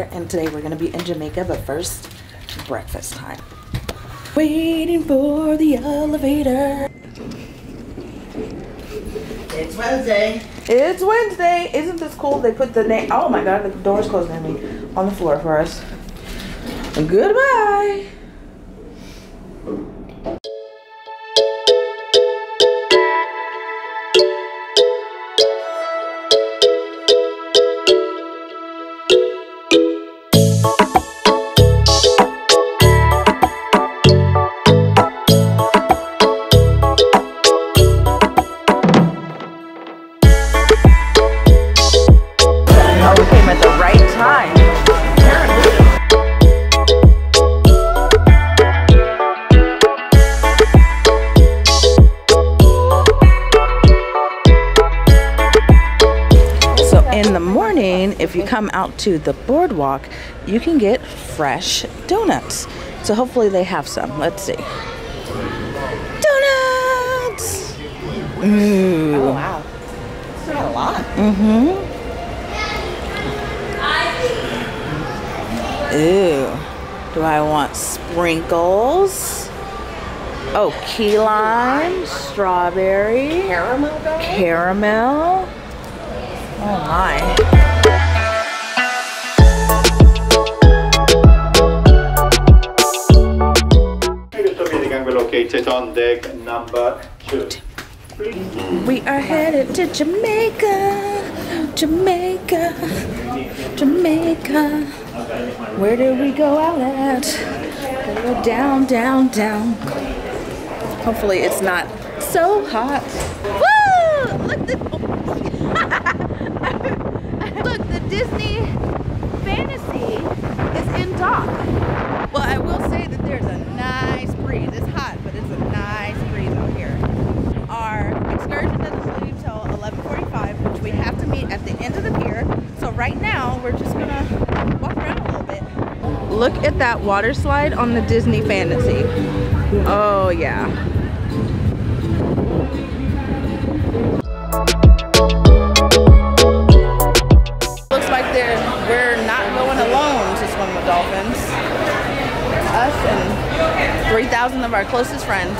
Resort, and today we're gonna be in Jamaica, but first, breakfast time. Waiting for the elevator. It's Wednesday. It's Wednesday. Isn't this cool? They put the name, oh my God, the door's closing on me, on the floor for us. Goodbye. If you come out to the boardwalk, you can get fresh donuts. So hopefully they have some. Let's see. Donuts! Ooh. Oh, wow. That's not a lot. Mm-hmm. Ooh. Do I want sprinkles? Oh, key lime, strawberry, caramel. Oh my. Located on deck number 2. We are headed to Jamaica, Jamaica, Jamaica. Where do we go out at? Go down, down, down. Hopefully it's not so hot. Woo! Look, the Disney Fantasy is in dock. Well, I will say that there's a nice breeze. It's hot, but it's a nice breeze out here. Our excursion doesn't leave till 11:45, which we have to meet at the end of the pier. So right now, we're just gonna walk around a little bit. Look at that water slide on the Disney Fantasy. Oh yeah. Looks like we're not going alone to swim with dolphins. Us and 3,000 of our closest friends.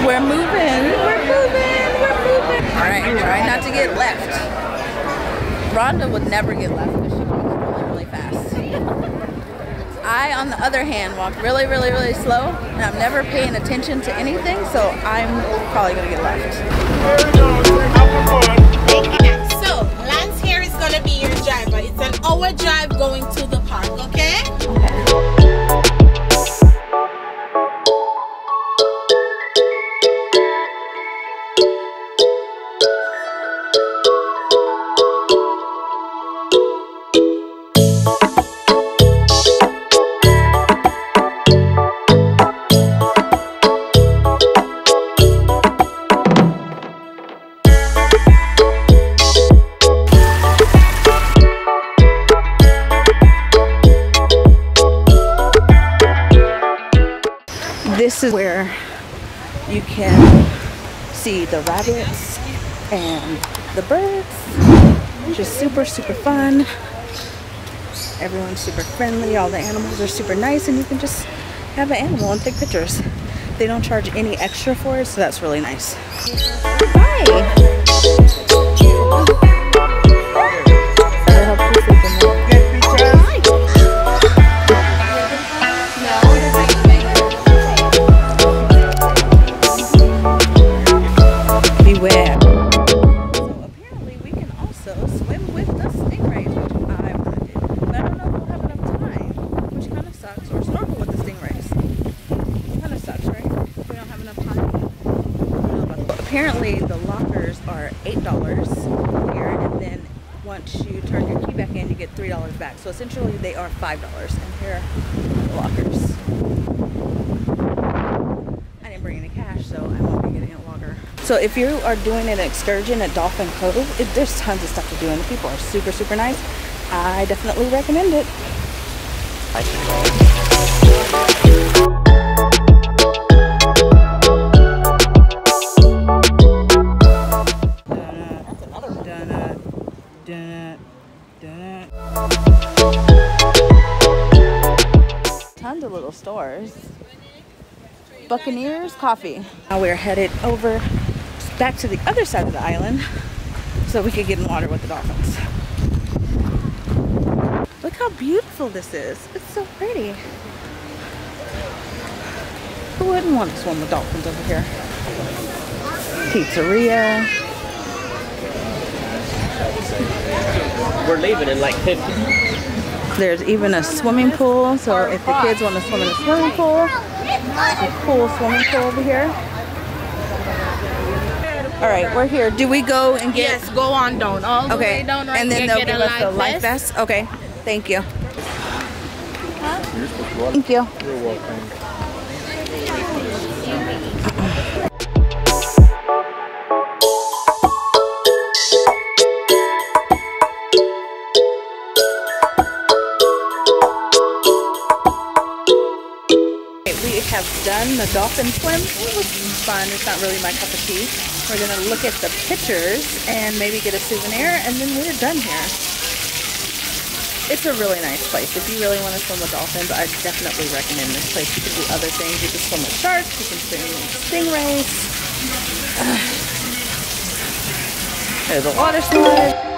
We're moving, we're moving, we're moving. All right, try not to get left. Rhonda would never get left because she walks really, really fast. I, on the other hand, walk really, really, really slow, and I'm never paying attention to anything, so I'm probably gonna get left. So, Lance here is gonna be your driver. It's an hour drive going to the park, okay? This is where you can see the rabbits and the birds. Just super, super fun. Everyone's super friendly. All the animals are super nice, and you can just have an animal and take pictures. They don't charge any extra for it, so that's really nice. Hi! Beware. So apparently we can also swim with the stingrays, which I want to do. But I don't know if we'll have enough time, which kind of sucks. Or snorkel with the stingrays. Kind of sucks, right? If we don't have enough time. I don't know about that. Apparently the lockers are $8 here, and then once you turn your key back in, you get $3 back. So essentially they are $5, and here are the lockers. I didn't bring any cash, so I won't be getting a locker. So if you are doing an excursion at Dolphin Cove, there's tons of stuff to do, and the people are super, super nice. I definitely recommend it. That's another one. Donut. Buccaneers coffee. Now we're headed over back to the other side of the island so we could get in water with the dolphins. Look how beautiful this is. It's so pretty. Who wouldn't want to swim with dolphins over here? Pizzeria. We're leaving in like 50. There's even a swimming pool, so if the kids want to swim in a swimming pool, there's a cool swimming pool over here. All right, we're here. Do we go and get? Yes, go on down. All the way down right and then there, they'll give us the life vest. Okay, thank you. Thank you. You're welcome. We have done the dolphin swim. It was fun. It's not really my cup of tea. We're gonna look at the pictures and maybe get a souvenir, and then we're done here. It's a really nice place. If you really want to swim with dolphins, I definitely recommend this place. You can do other things. You can swim with sharks. You can swim with stingrays. There's a water slide.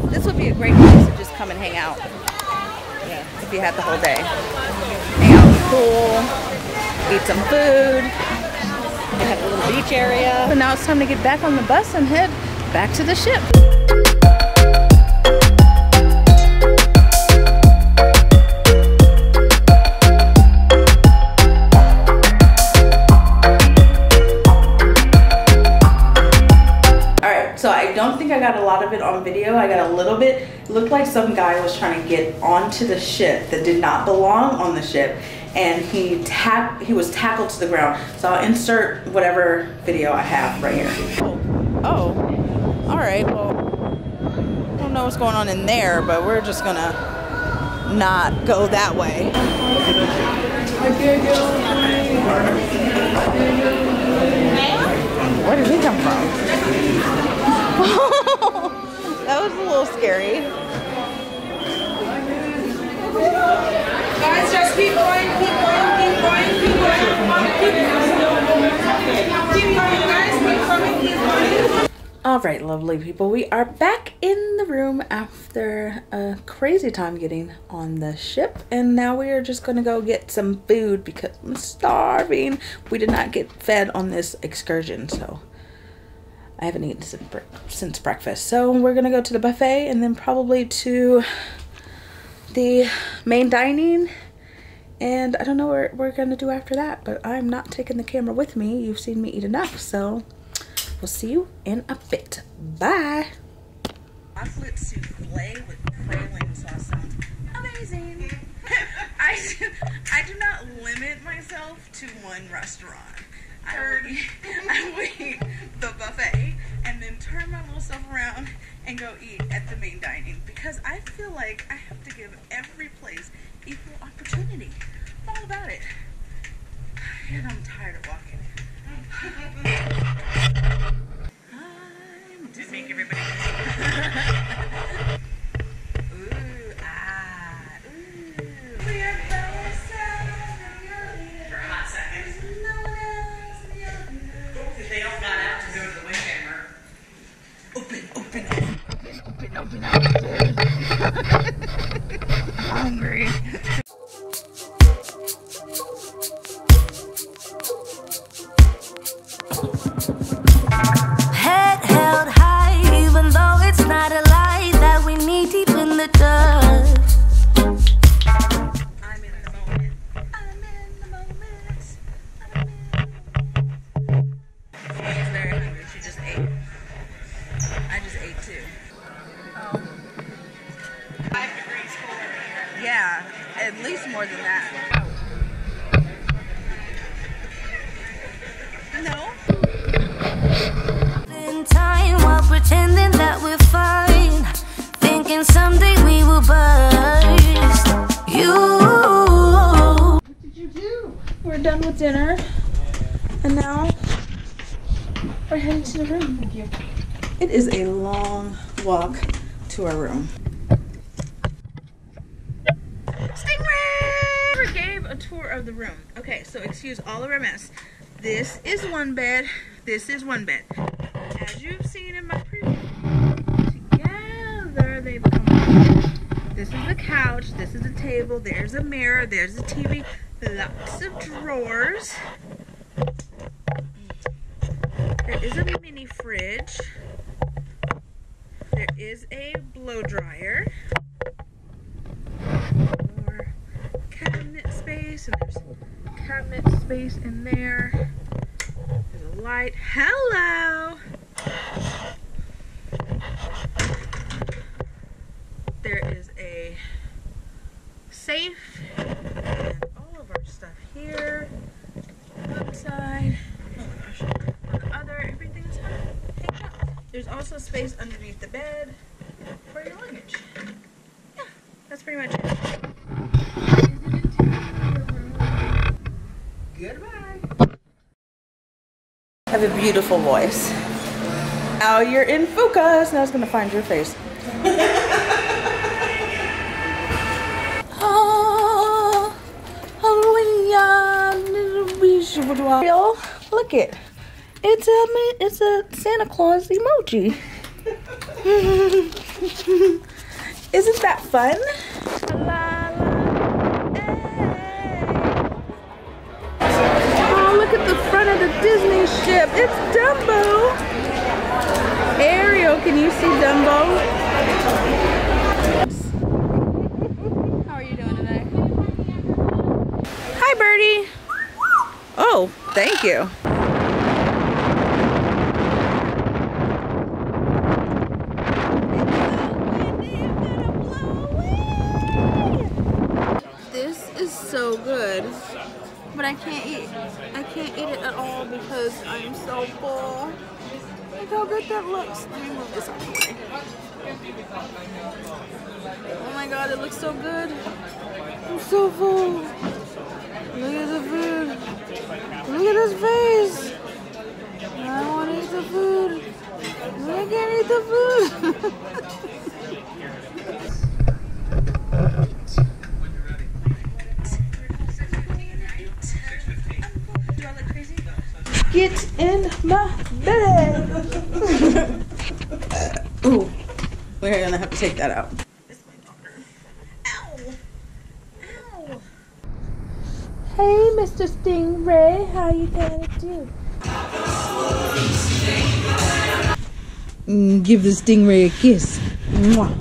This would be a great place to just come and hang out. Yeah, if you had the whole day. Hang out in the pool, eat some food. They have a little beach area. So now it's time to get back on the bus and head back to the ship. So I don't think I got a lot of it on video. I got a little bit. It looked like some guy was trying to get onto the ship that did not belong on the ship, and he was tackled to the ground. So I'll insert whatever video I have right here. Oh, all right. Well, I don't know what's going on in there, but we're just gonna not go that way. Where did he come from? That was a little scary. Guys, just keep going, keep going, keep going, keep going, keep going, guys, keep coming, keep going. All right, lovely people, we are back in the room after a crazy time getting on the ship, and now we are just gonna go get some food because I'm starving. We did not get fed on this excursion, so I haven't eaten since breakfast. So we're gonna go to the buffet and then probably to the main dining, and I don't know what we're gonna do after that, but I'm not taking the camera with me. You've seen me eat enough, so we'll see you in a bit. Bye. Chocolate souffle with praline sauce sounds amazing. I do not limit myself to one restaurant. I will eat the buffet and then turn my little stuff around and go eat at the main dining because I feel like I have to give every place equal opportunity. I'm all about it. And I'm tired of walking. Just make everybody ooh, ah, ooh. We are for a hot second. They all got out to go to the wind camera. Open, open, open, open, open. I'm hungry. Head held high, even though it's not a lie that we need deep in the dust. I'm in the moment. I'm in the moment. She's very hungry. She just ate. I just ate too. 5 degrees colder here. Yeah, at least more than that. done with dinner, and now we're heading to the room. Thank you. It is a long walk to our room. Stingray! We gave a tour of the room. Okay, so excuse all of our mess. This is one bed. This is one bed. As you've seen in my preview, together they become one. This is the couch. This is a table. There's a mirror. There's a TV. Lots of drawers. There is a mini fridge. There is a blow dryer. More cabinet space, and there's cabinet space in there. There's a light. Hello! There is a safe and all of our stuff here. One side. Oh my gosh. On the other, everything is hanging out. There's also space underneath the bed for your luggage. Yeah, that's pretty much it. Goodbye. I have a beautiful voice. Now you're in focus. Now it's gonna find your face. Look it. It's a Santa Claus emoji. Isn't that fun? Oh, look at the front of the Disney ship. It's Dumbo. Ariel, can you see Dumbo? How are you doing today? Hi, Birdie. Oh, thank you. This is so good, but I can't eat it at all because I'm so full. Look how good that looks. Let me move this out of the way. Oh my god, it looks so good. I'm so full. Look at the food. Look at his face. I want to eat the food. I can't eat the food. Get in my bed. Ooh, we're gonna have to take that out. It's my daughter. Ow. Ow. Hey, Mr. Stingray, how you gonna do? Give the stingray a kiss. Mwah.